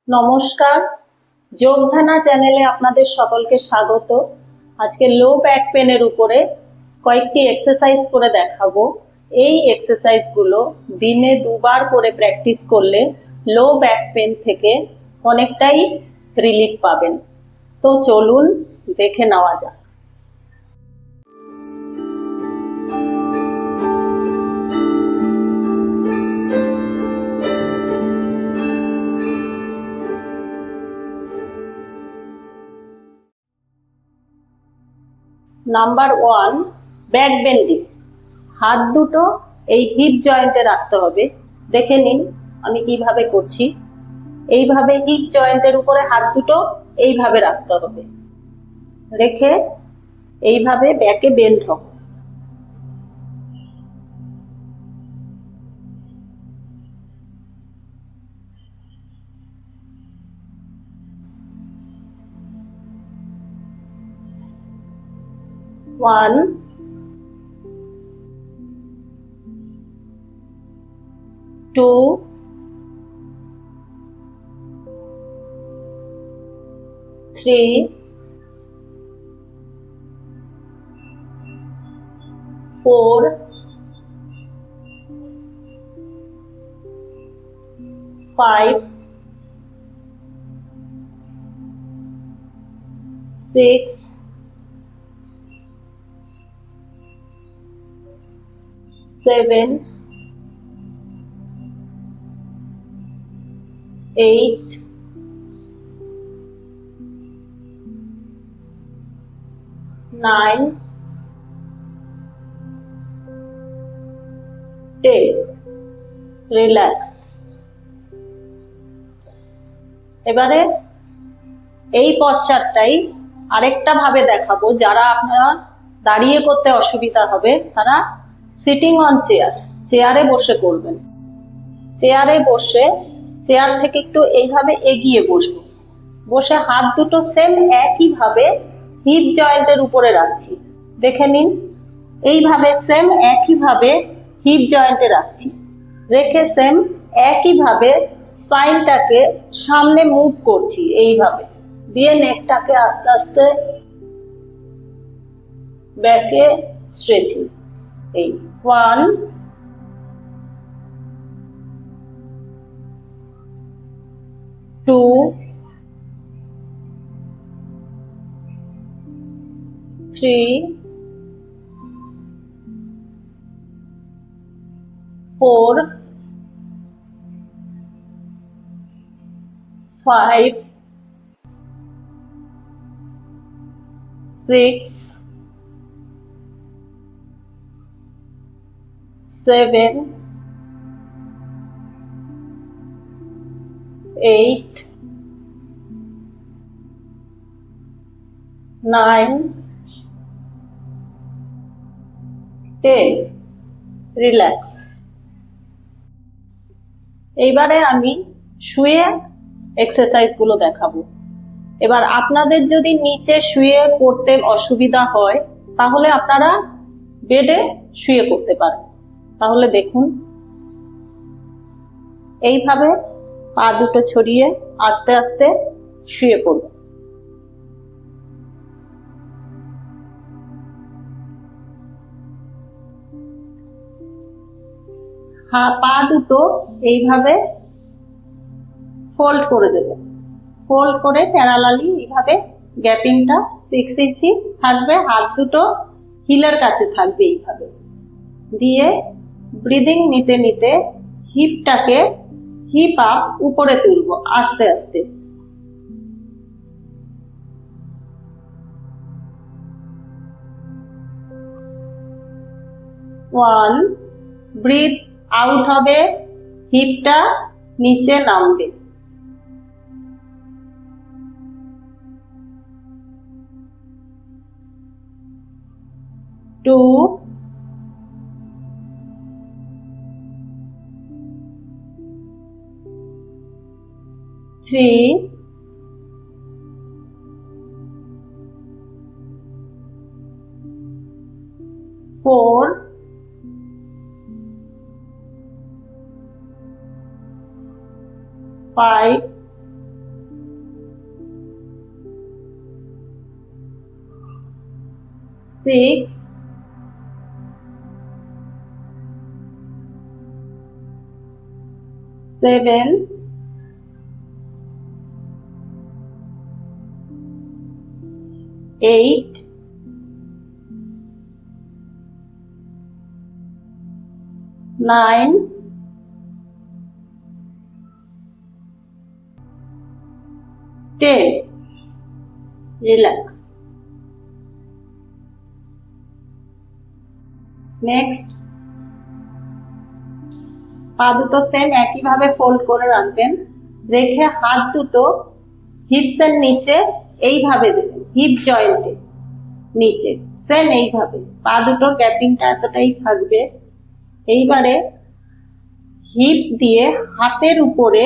নমস্কার, যোগধানা চ্যানেলে আপনাদের সকলকে স্বাগত। আজকে লো ব্যাক পেনের উপরে কয়েকটি এক্সারসাইজ করে দেখাবো। এই এক্সারসাইজগুলো দিনে দুবার করে প্র্যাকটিস করলে লো ব্যাক পেন থেকে অনেকটাই রিলিফ পাবেন। তো চলুন দেখে নেওয়া যাক। Number 1, back bending. হাত দুটো এই হিপ জয়েন্টে রাখতে হবে। দেখে নিন আমি কিভাবে করছি। এইভাবে হিপ জয়েন্টের উপরে হাত দুটো এইভাবে রাখতে হবে, রেখে এইভাবে ব্যাকে বেন্ড হবে। One, two, three, four, five, six, seven, eight, nine, 10। Relax. এবারে এই পশ্চাৎটাই আরেকটা ভাবে দেখাবো। যারা আপনারা দাঁড়িয়ে করতে অসুবিধা হবে তারা সিটিং অন চেয়ার, চেয়ারে বসে করবেন। চেয়ারে বসে চেয়ার থেকে একটু এইভাবে এগিয়ে বসবো, বসে হাত দুটো সেম একইভাবে হিপ জয়েন্টের উপরে রাখছি। দেখে নিন, এইভাবে সেম একইভাবে হিপ জয়েন্টে রাখছি, রেখে সেম একইভাবে স্পাইনটাকে সামনে মুভ করছি এইভাবে, দিয়ে নেকটাকে আস্তে আস্তে ব্যাকে স্ট্রেচিং। এই 1, 2, 3, 4, 5, 6, 7, 8, 9, 10। রিল্যাক্স। এইবারে আমি শুয়ে এক্সারসাইজ গুলো দেখাবো। এবার আপনাদের যদি নিচে শুয়ে করতে অসুবিধা হয় তাহলে আপনারা বেডে শুয়ে করতে পারেন। তাহলে দেখুন, এইভাবে পা দুটো ছড়িয়ে আস্তে আস্তে শুয়ে পড়ব। পা দুটো এইভাবে ফোল্ড করে দেব, ফোল্ড করে প্যারালালি এইভাবে গ্যাপিংটা 6 ইঞ্চি থাকবে, হাত দুটো হিলের কাছে থাকবে। এইভাবে দিয়ে ব্রিদিং নিতে নিতে হিপটাকে হিপ আপ উপরে তুলবো আস্তে আস্তে। 1, ব্রিথ আউট হবে, হিপটা নিচে নামবে। 2, 3, 4, 5, 6, 7, 8, 9, 10. Relax. নেক্সট পা দুটো সেম একইভাবে ফোল্ড করে রাখবেন, রেখে হাত দুটো হিপস এর নিচে এইভাবে দেবেন, হিপ জয়েন্টে নিচে সেম এইভাবে পা দুটোর গ্যাপিংটা এতটাই থাকবে। এইবারে হিপ দিয়ে হাতের উপরে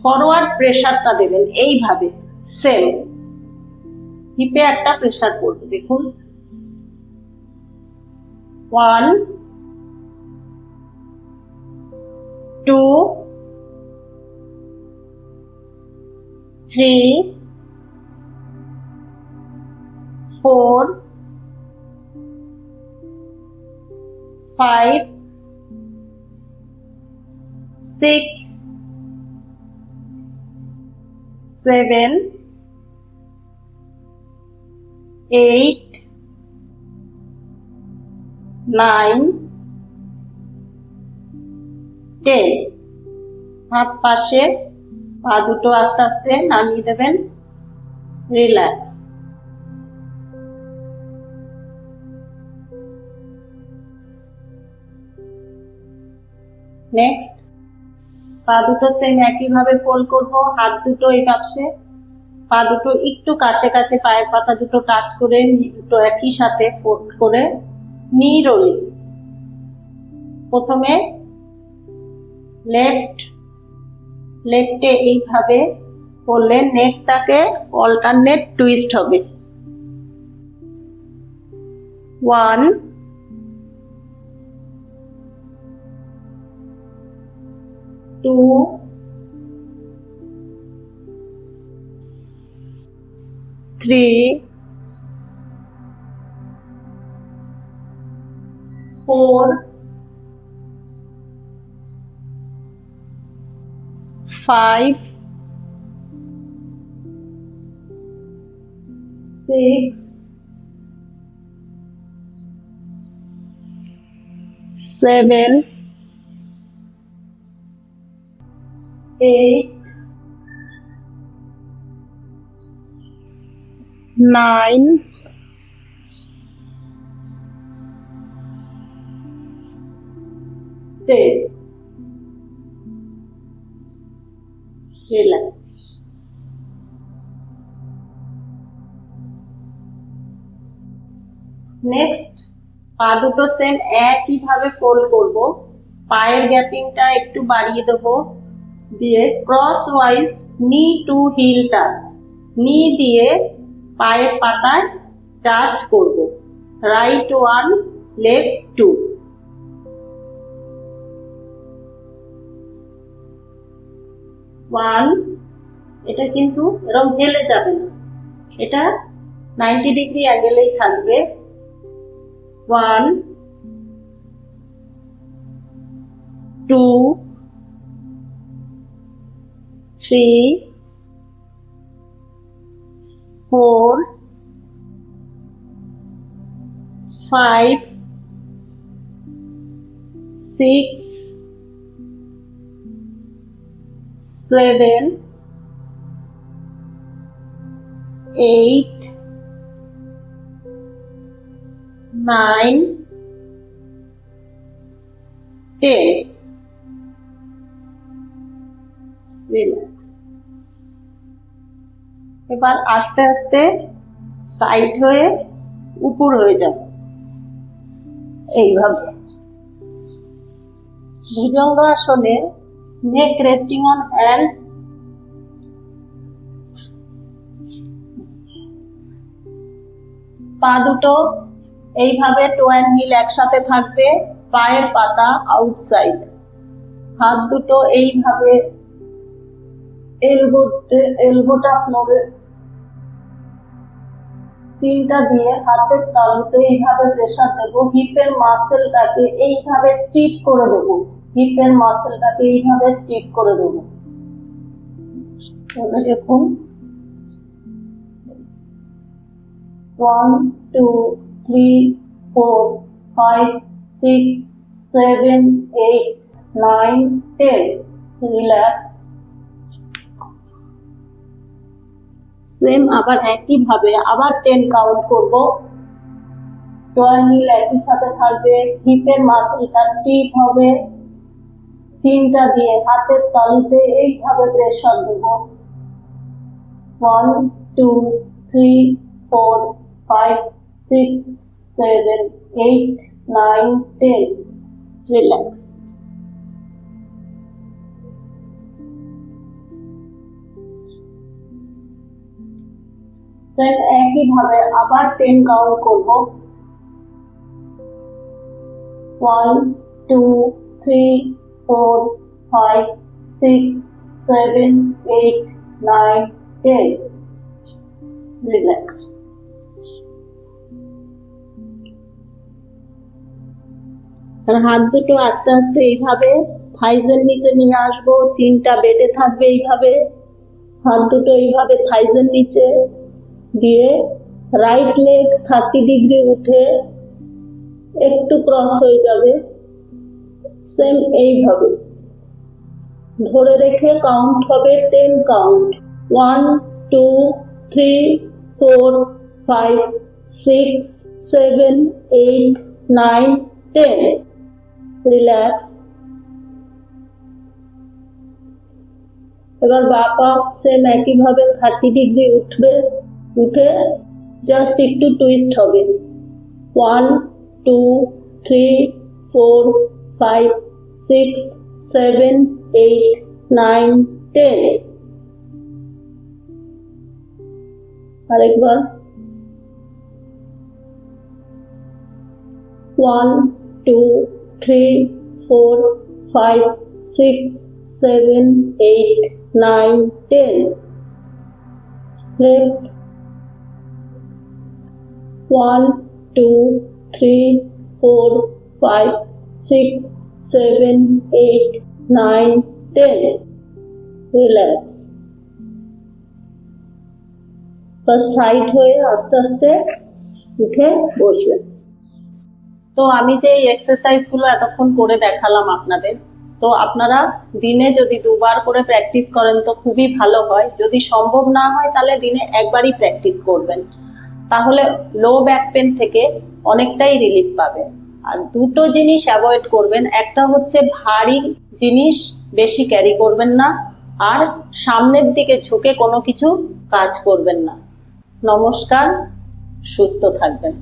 ফরওয়ার্ড প্রেসারটা দেবেন, এইভাবে সেম হিপে একটা প্রেসার পড়বে। দেখুন 1, 2, 3, 4, 5, 6, 7, 8, 9, 10। হাত পাশে, পা দুটো আস্তে আস্তে নামিয়ে দেবেন, রিল্যাক্স। নেক্সট পা দুটো সেম একইভাবে ফোল্ড করব, হাত দুটো এই পাশে, পা দুটো একটু কাছে কাছে পায়ের পাতা দুটো টাচ করে, দুটো একই সাথে ফোল্ড করে নি রোলিং। প্রথমে লেফটে এইভাবে করলে নেকটাকে অল্টারনেট টুইস্ট হবে। 1, 2, 3, 4, 5, 6, 7, 8, 9, 10. Relax. নেক্সট পা দুটো সেম একইভাবে ফোল্ড করব, পায়ের গ্যাপিংটা একটু বাড়িয়ে দেবো, দিয়ে ক্রস ওয়াইজ নি টু হিল টাচ, নি দিয়ে পায়ের পাতায় টাচ করব, রাইট 1, লেফট 2। 1, এটা কিন্তু এরকম হেলে যাবে না, এটা 90 ডিগ্রি অ্যাঙ্গেলেই থাকবে। 1, 2, 3, 4, 5, 6, 7, 8, 9, 10. রিল্যাক্স। এবার আস্তে আস্তে সাইড হয়ে উপর হয়ে যাবে, এইভাবে ভুজঙ্গ আসনে নেক রেস্টিং অন হ্যান্ডস, পা দুটো এইভাবে টো অ্যান্ড হিল একসাথে থাকবে, পায়ের পাতা আউটসাইড, হাত দুটো এইভাবে এলবোটা আপনাদের চিনটা দিয়ে হাতের তালুতে এইভাবে প্রেসার দেবো, হিপের মাসেলটাকে এইভাবে স্টিফ করে দেবো, হিপের মাসেলটাকে এইভাবে স্টিফ করে দেবো। এবার দেখুন 1 2 3 4 5 6 7 8 9 10 রিল্যাক্স। সেম আবার একই ভাবে আবার 10 কাউন্ট করব। জয়েন্ট নীল একই সাথে থাকবে, হিপের মাসেলটা স্টিফ হবে, চিনটা দিয়ে হাতের তালুতে এইভাবে প্রেসার দেব। 1 2 3 4 5 6 7 8 9 10 রিল্যাক্স। সেম একই ভাবে আবার 10 কাউন্ট করব। 1 2 3 4 5 6 7 8 9 10 রিল্যাক্স। আর হাত দুটো আস্তে আস্তে এইভাবে থাইজের নিচে নিয়ে আসবো, চিনটা বেঁধে থাকবে এইভাবে, হাত দুটো এইভাবে থাইজের নিচে দিয়ে রাইট লেগ 30 ডিগ্রি উঠে একটু ক্রস হয়ে যাবে। সেম এইভাবে ধরে রেখে কাউন্ট হবে 10 কাউন্ট। 1 2 3 4 5 6 7 8 9 10 রিল্যাক্স। এবার বাঁ পা সেম একই ভাবে 30 ডিগ্রি উঠবে, উঠে জাস্ট একটু টুইস্ট হবে। 1 2 3 4 5 6 7 8 9 10 আরেকবার। 1 2 3 4 5 6 7 8 9 10 left। 1 2 3 4 5 6 7 8 9 10 রিল্যাক্স। বাস সাইড হয়ে আস্তে আস্তে উঠে বসবে। তো আমি যে এই এক্সারসাইজ গুলো এতক্ষণ করে দেখালাম আপনাদের, তো আপনারা দিনে যদি 2 বার করে প্র্যাকটিস করেন তো খুবই ভালো হয়। যদি সম্ভব না হয় তাহলে দিনে একবারই প্র্যাকটিস করবেন, তাহলে লো ব্যাক পেন থেকে অনেকটাই রিলিফ পাবে। আর দুটো জিনিস অ্যাভয়েড করবেন, একটা হচ্ছে ভারী জিনিস বেশি ক্যারি করবেন না, আর সামনের দিকে ঝুঁকে কোনো কিছু কাজ করবেন না। নমস্কার, সুস্থ থাকবেন।